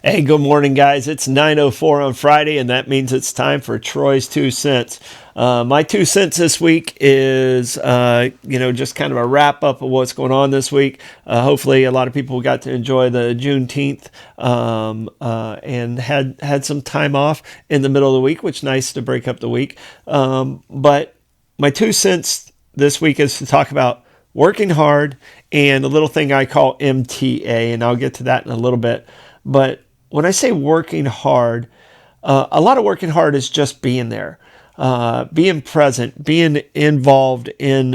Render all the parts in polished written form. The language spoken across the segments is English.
Hey, good morning, guys. It's 9:04 on Friday, and that means it's time for Troy's 2 cents. My 2 cents this week is, just kind of a wrap up of what's going on this week. Hopefully, a lot of people got to enjoy the Juneteenth and had some time off in the middle of the week, which is nice to break up the week. But my 2 cents this week is to talk about working hard and a little thing I call MTA, and I'll get to that in a little bit. But when I say working hard, a lot of working hard is just being there, being present, being involved in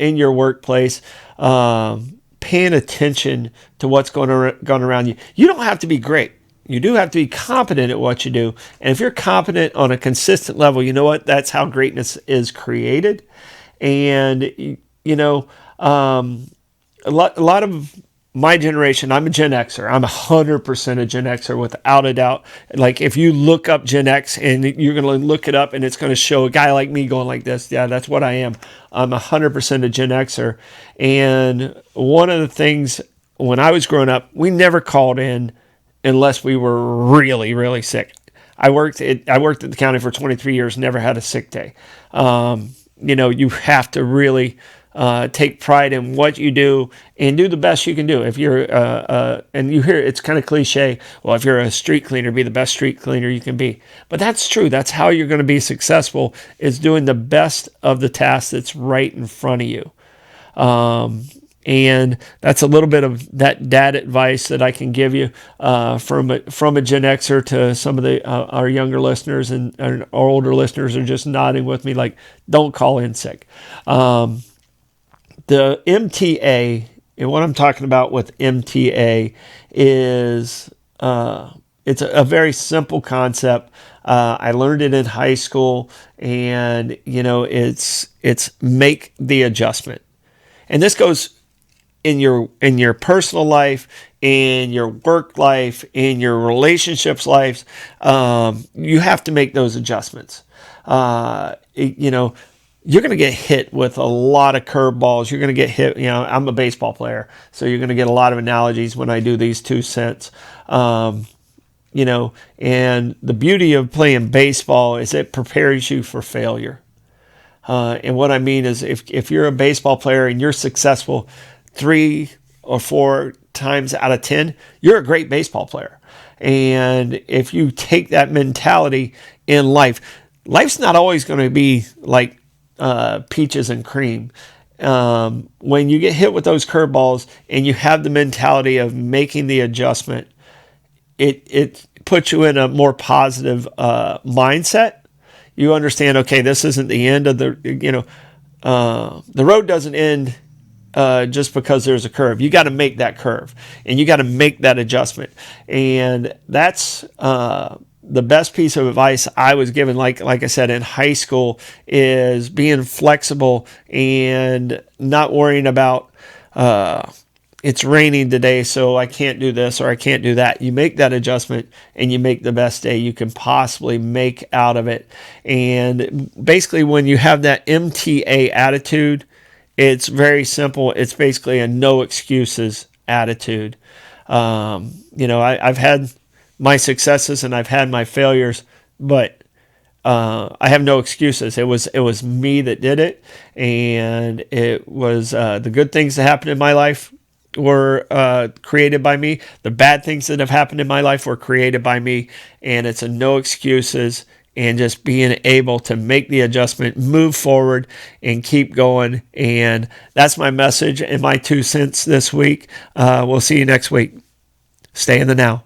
your workplace, paying attention to what's going around you. You don't have to be great. You do have to be competent at what you do. And if you're competent on a consistent level, you know what? That's how greatness is created. And, a lot of my generation, I'm a Gen Xer. I'm 100% a Gen Xer without a doubt. Like if you look up Gen X and you're going to look it up and it's going to show a guy like me going like this. Yeah, that's what I am. I'm 100% a Gen Xer. And one of the things when I was growing up, we never called in unless we were really, really sick. I worked at the county for 23 years, never had a sick day. You have to really take pride in what you do and do the best you can do. If you're, and you hear it's kind of cliche, well, if you're a street cleaner, be the best street cleaner you can be. But that's true. That's how you're going to be successful, is doing the best of the task that's right in front of you. And that's a little bit of that dad advice that I can give you from a Gen Xer to some of our younger listeners, and our older listeners are just nodding with me like, don't call in sick. The MTA, and what I'm talking about with MTA is it's a very simple concept. I learned it in high school, and it's make the adjustment. And this goes in your personal life, in your work life, in your relationships lives. You have to make those adjustments. You're going to get hit with a lot of curveballs. You're going to get hit. I'm a baseball player, so you're going to get a lot of analogies when I do these 2 cents. And the beauty of playing baseball is it prepares you for failure. And what I mean is if you're a baseball player and you're successful 3 or 4 times out of 10, you're a great baseball player. And if you take that mentality in life, life's not always going to be like peaches and cream. When you get hit with those curveballs and you have the mentality of making the adjustment, it puts you in a more positive mindset. You understand, okay, this isn't the end of the road doesn't end just because there's a curve. You got to make that curve, and you got to make that adjustment. And that's the best piece of advice I was given, like I said, in high school, is being flexible and not worrying about it's raining today, so I can't do this or I can't do that. You make that adjustment and you make the best day you can possibly make out of it. And basically, when you have that MTA attitude, it's very simple. It's basically a no excuses attitude. I've had my successes and I've had my failures, but I have no excuses. It was me that did it, and it was the good things that happened in my life were created by me. The bad things that have happened in my life were created by me, and it's a no excuses. And just being able to make the adjustment, move forward, and keep going. And that's my message and my 2 cents this week. We'll see you next week. Stay in the now.